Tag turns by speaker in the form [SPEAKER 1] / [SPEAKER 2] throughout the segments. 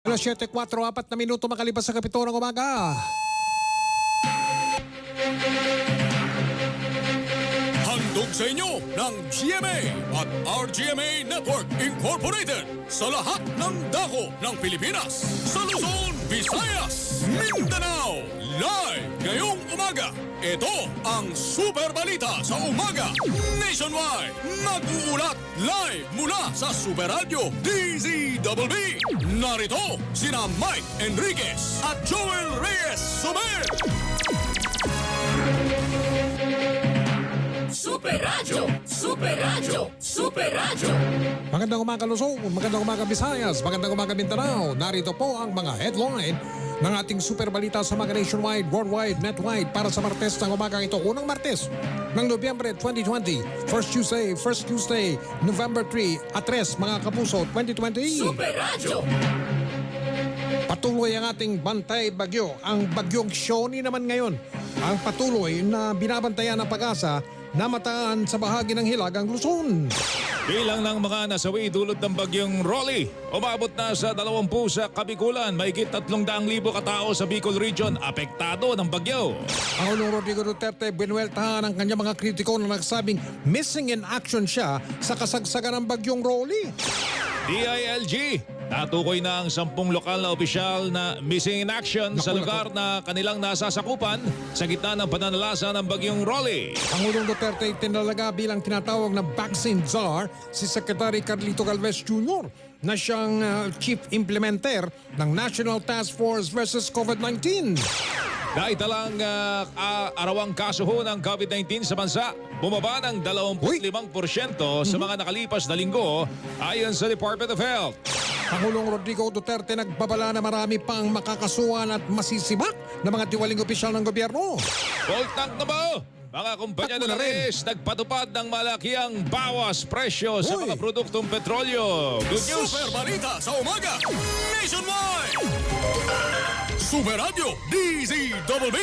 [SPEAKER 1] Alas 7:04, 4 na minuto makalipas sa kapito ng umaga.
[SPEAKER 2] Handog sa inyo ng GMA at RGMA Network Incorporated sa lahat ng dako ng Pilipinas, sa Luzon, Visayas, Mindanao. Live ngayong umaga, ito ang Super Balita sa Umaga Nationwide. Nag-uulat live mula sa Super Radio DZBB. Narito sina Mike Enriquez at Joel Reyes Sober.
[SPEAKER 3] Super Radio! Super Radio! Super Radio!
[SPEAKER 1] Magandang umaga Luzon, magandang umaga Visayas, magandang umaga Mindanao. Narito po ang mga headline ng ating Super Balita sa mga nationwide, worldwide, netwide para sa Martes ng umaga ito. Unang Martes ng Nobyembre 2020, First Tuesday, November 3 at 3 mga kapuso 2020.
[SPEAKER 3] Super Radio!
[SPEAKER 1] Patuloy ang ating bantay bagyo. Ang bagyong Shoni naman ngayon ang patuloy na binabantayan ng Pag-asa na mataan sa bahagi ng Hilagang Luzon.
[SPEAKER 4] Bilang ng mga nasawi dulot ng bagyong Rolly, umabot na sa 20 sa Kabikulan, mahigit 300,000 katao sa Bicol Region apektado ng bagyo.
[SPEAKER 1] Pangulong Rodrigo Duterte binuweltahan ang kanyang mga kritiko na nagsabing missing in action siya sa kasagsagan ng bagyong Rolly.
[SPEAKER 4] DILG, natukoy na ang 10 lokal na opisyal na missing in action sa lugar na kanilang nasasakupan sa gitna ng pananalasa ng bagyong Rolly.
[SPEAKER 1] Pangulong Duterte tinalaga bilang tinatawag na vaccine czar si Secretary Carlito Galvez Jr. na siyang chief implementer ng National Task Force versus COVID-19.
[SPEAKER 4] Naitalang arawang kaso ho ng COVID-19 sa bansa, bumaba ng 25% sa mga nakalipas na linggo ayon sa Department of Health.
[SPEAKER 1] Pangulong Rodrigo Duterte nagbabala na marami pang makakasuhan at masisibak na mga tiwaling opisyal ng gobyerno.
[SPEAKER 4] Full tank na ba? Mga kumpanya
[SPEAKER 1] Takbo
[SPEAKER 4] ng
[SPEAKER 1] na rin.
[SPEAKER 4] langis nagpatupad ng malakiang bawas presyo sa
[SPEAKER 1] Uy.
[SPEAKER 4] mga produktong petrolyo. Good news!
[SPEAKER 2] Super Balita sa Umaga Nationwide. Super Radio DZBB.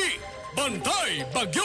[SPEAKER 2] Bantay Bagyo.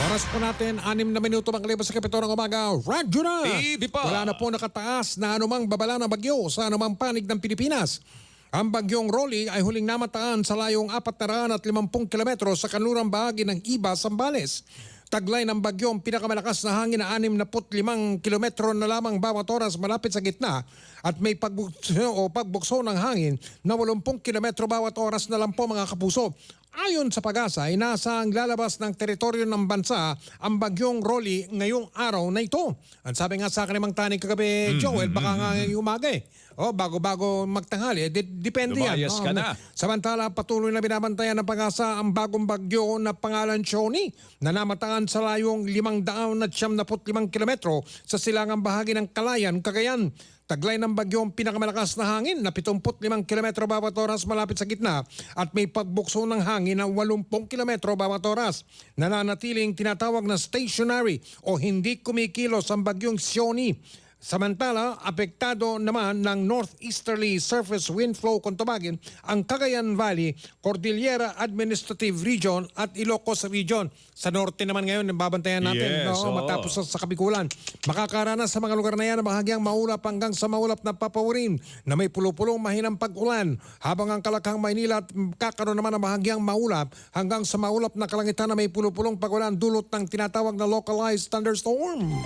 [SPEAKER 1] Oras po natin, 6 na minuto makalipas sa kapito ng umaga. Radyo na!
[SPEAKER 4] TV pa.
[SPEAKER 1] Wala na po nakataas na anumang babala ng bagyo sa anumang panig ng Pilipinas. Ang bagyong Rolly ay huling namataan sa layong 450 kilometro sa kanlurang bahagi ng Iba, Zambales. Taglay ng bagyo ang pinakamalakas na hangin na 65 kilometro na lamang bawat oras malapit sa gitna at may pagbukso ng hangin na 80 kilometro bawat oras na lang po mga kapuso. Ayon sa Pag-asa, ay nasa ang lalabas ng teritoryo ng bansa ang bagyong Rolly ngayong araw na ito. Ang sabi nga sa akin ng Tani kagabi, Joel, baka nga umaga eh. Bago magtanghali, depende yan.
[SPEAKER 4] Lumayas ka na.
[SPEAKER 1] Samantala, patuloy na binabantayan ng Pag-asa ang bagong bagyo na pangalan Shoni na namataan sa layong 575 kilometro sa silangang bahagi ng Kalayan, Cagayan. Taglay ng bagyo ang pinakamalakas na hangin na 75 kilometro bawat oras malapit sa gitna at may pagbukso ng hangin na 80 kilometro bawat oras. Nananatiling tinatawag na stationary o hindi kumikilos ang bagyong Shoni. Samantala, apektado naman ng northeasterly surface wind flow kung tawagin ang Cagayan Valley, Cordillera Administrative Region at Ilocos Region. Sa norte naman ngayon, babantayan natin
[SPEAKER 4] Yes,
[SPEAKER 1] matapos sa Kabikulan. Makakaranas sa mga lugar na yan na bahagyang maulap hanggang sa maulap na papawirin na may pulupulong mahinang pag-ulan. Habang ang Kalakhang, Maynila kakaroon naman ng bahagyang maulap hanggang sa maulap na kalangitan na may pulupulong pag-ulan dulot ng tinatawag na localized thunderstorm.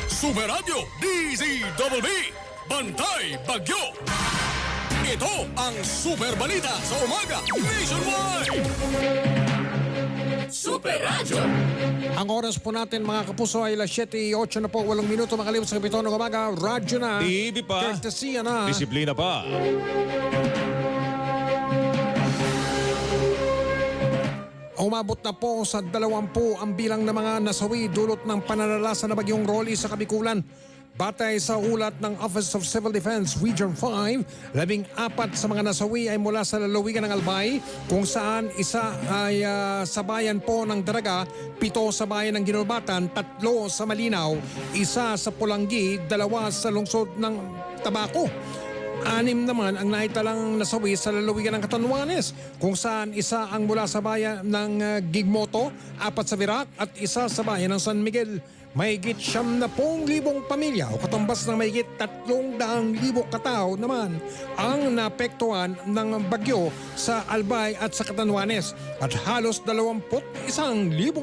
[SPEAKER 2] Super Radio DZBB. Bantay Bagyo. Ito ang Super Balita sa Umaga Nationwide.
[SPEAKER 3] Super Radio!
[SPEAKER 1] Ang oras po natin mga kapuso ay alas 7:08 na po, 8 minuto makalipas sa kapito ng umaga. Radyo na.
[SPEAKER 4] TV pa.
[SPEAKER 1] Courtesy na.
[SPEAKER 4] Disiplina pa.
[SPEAKER 1] Umabot na po sa 20 ang bilang ng mga nasawi dulot ng pananalasa na bagyong Rolly sa Kabikulan. Batay sa ulat ng Office of Civil Defense Region 5, 14 sa mga nasawi ay mula sa lalawigan ng Albay, kung saan isa ay sa bayan po ng Daraga, 7 sa bayan ng Ginulbatan, 3 sa Malinaw, 1 sa Pulanggi, 2 sa lungsod ng Tabaco. 6 naman ang naitalang nasawi sa lalawigan ng Catanduanes, kung saan isa ang mula sa bayan ng Gigmoto, 4 sa Virac at 1 sa bayan ng San Miguel. mahigit 70,000 pamilya o katumbas ng mahigit 300,000 katao naman ang naapektuhan ng bagyo sa Albay at sa Catanduanes at halos 21,000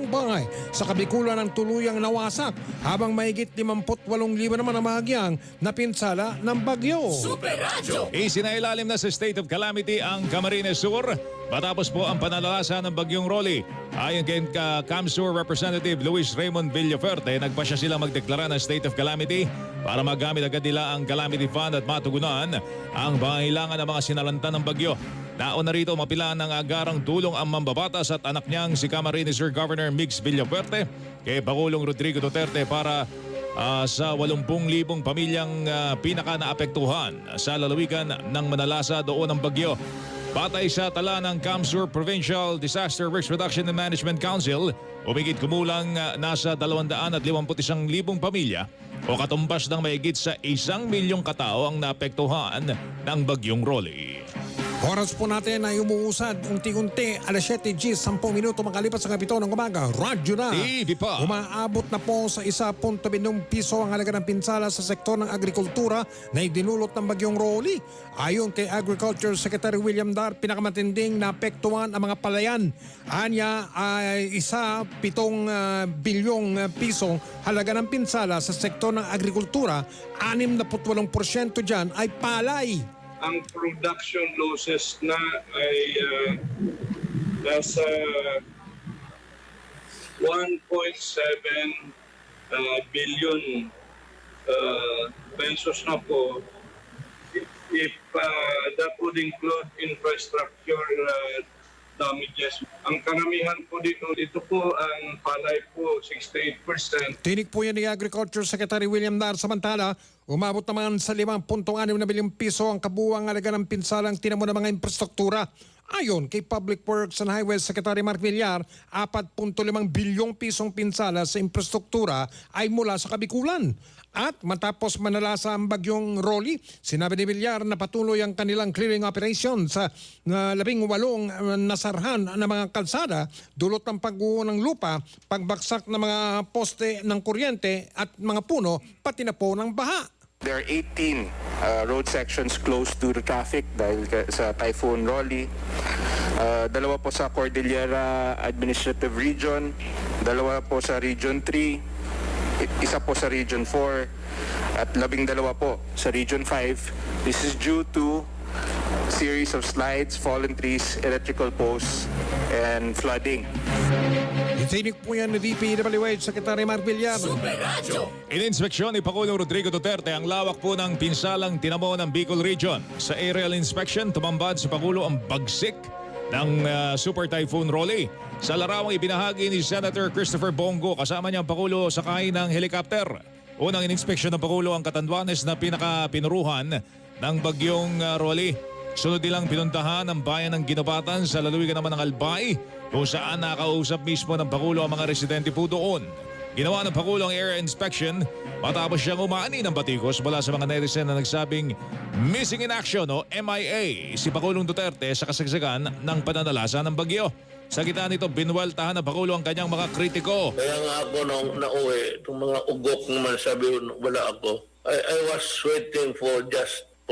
[SPEAKER 1] bahay sa Kabikulan ang tuluyang nawasak habang mahigit 58,000 naman ang bahagyang napinsala ng bagyo.
[SPEAKER 3] Super Radio.
[SPEAKER 4] Isinailalim na sa state of calamity ang Camarines Sur matapos po ang panalasa ng bagyong Rolly. Ayon kay CAMSUR Representative Luis Raymond Villaferte, nagpasya sila magdeklara ng state of calamity para magamit agad nila ang calamity fund at matugunan ang pangailangan ng mga sinalanta ng bagyo. Nauna rito mapilaan ng agarang tulong ang mambabatas at anak niyang si Camarines Sur Governor Mix Villaferte kay Pangulong Rodrigo Duterte para sa 80,000 pamilyang pinaka-naapektuhan sa lalawigan ng manalasa doon ng bagyo. Batay sa tala ng CAMSUR Provincial Disaster Risk Reduction and Management Council, umigit kumulang nasa 251,000 pamilya o katumbas ng mahigit sa 1,000,000 katao ang naapektuhan ng bagyong Rolly.
[SPEAKER 1] Oras po natin ay umuusad unti-unti. Alas 7:10 minuto makalipas sa kapito ng umaga. Radyo na.
[SPEAKER 4] TV pa.
[SPEAKER 1] Umaabot na po sa 1.7 piso ang halaga ng pinsala sa sektor ng agrikultura na idinulot ng bagyong Rolly. Ayon kay Agriculture Secretary William Dar, pinakamatinding naapektuhan ang mga palayan. Anya ay 1.7 bilyong piso halaga ng pinsala sa sektor ng agrikultura. 68% dyan ay palay.
[SPEAKER 5] Ang production losses na ay nasa 1.7 billion pesos na po. If that would include infrastructure damages. Ang karamihan po dito, ito po ang palay po, 68%.
[SPEAKER 1] Tinig po yan ni Agriculture Secretary William Dar. Samantala, umabot naman sa 5.6 na bilyong piso ang kabuuang halaga ng pinsalang tinamo ng mga infrastruktura. Ayon kay Public Works and Highways Secretary Mark Villar, 4.5 bilyong pisong pinsala sa infrastruktura ay mula sa Kabikulan. At matapos manalasa ang bagyong Rolly, sinabi ni Villar na patuloy ang kanilang clearing operation sa 18 nasarhan na mga kalsada, dulot ng pagguho ng lupa, pagbaksak ng mga poste ng kuryente at mga puno, pati na po ng baha.
[SPEAKER 6] There are 18 road sections closed due to traffic dahil sa Typhoon Rolly. 2 po sa Cordillera Administrative Region, 2 po sa Region 3, 1 po sa Region 4, at 12 po sa Region 5. This is due to series of slides, fallen trees, electrical posts, and flooding.
[SPEAKER 1] Itinig po yan ni DPWH Secretary Mark Villar.
[SPEAKER 3] Super Radio.
[SPEAKER 4] Ininspeksyon ni Pangulong Rodrigo Duterte ang lawak po ng pinsalang tinamo ng Bicol Region. Sa aerial inspection, tumambad sa Pangulo ang bagsik ng Super Typhoon Rolly. Sa larawang ibinahagi ni Senator Christopher Bongo kasama niyang Pangulo sakay ng helicopter. Unang ininspeksyon ng Pangulo ang Catanduanes na pinaka-pinuruhan ng bagyong Rolly. Sunod nilang pinuntahan ang bayan ng Ginobatan sa lalawigan naman ng Albay kung saan nakausap mismo ng Pangulo ang mga residente po doon. Ginawa ng Pangulo ang air inspection matapos siyang umani ng batikos mula sa mga netizen na nagsabing missing in action o MIA si Pangulong Duterte sa kasagsagan ng pananalasa ng bagyo. Sa gitna nito, binweltahan ng Pangulo ang kanyang mga kritiko.
[SPEAKER 7] Kaya nga ako nung nauwi, itong mga ugok naman sabi wala ako. I was waiting for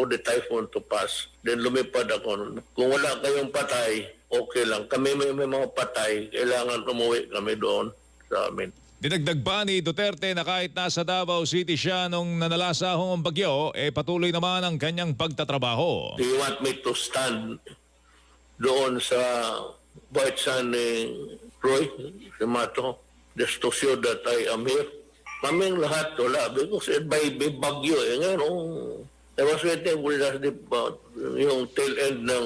[SPEAKER 7] the typhoon to pass. Then lumipad ako. Kung wala kayong patay, okay lang. Kami may mga patay, kailangan umuwi kami doon sa amin.
[SPEAKER 4] Dinagdag pa ni Duterte na kahit nasa Davao City siya nung nanalasa ang bagyo, patuloy naman ang kanyang pagtatrabaho.
[SPEAKER 7] Do you want me to stand doon sa White Sun ni Roy, si Mato, just to show that I am here? Kaming lahat wala because by bagyo. Ngayon, I was waiting for yung tail end ng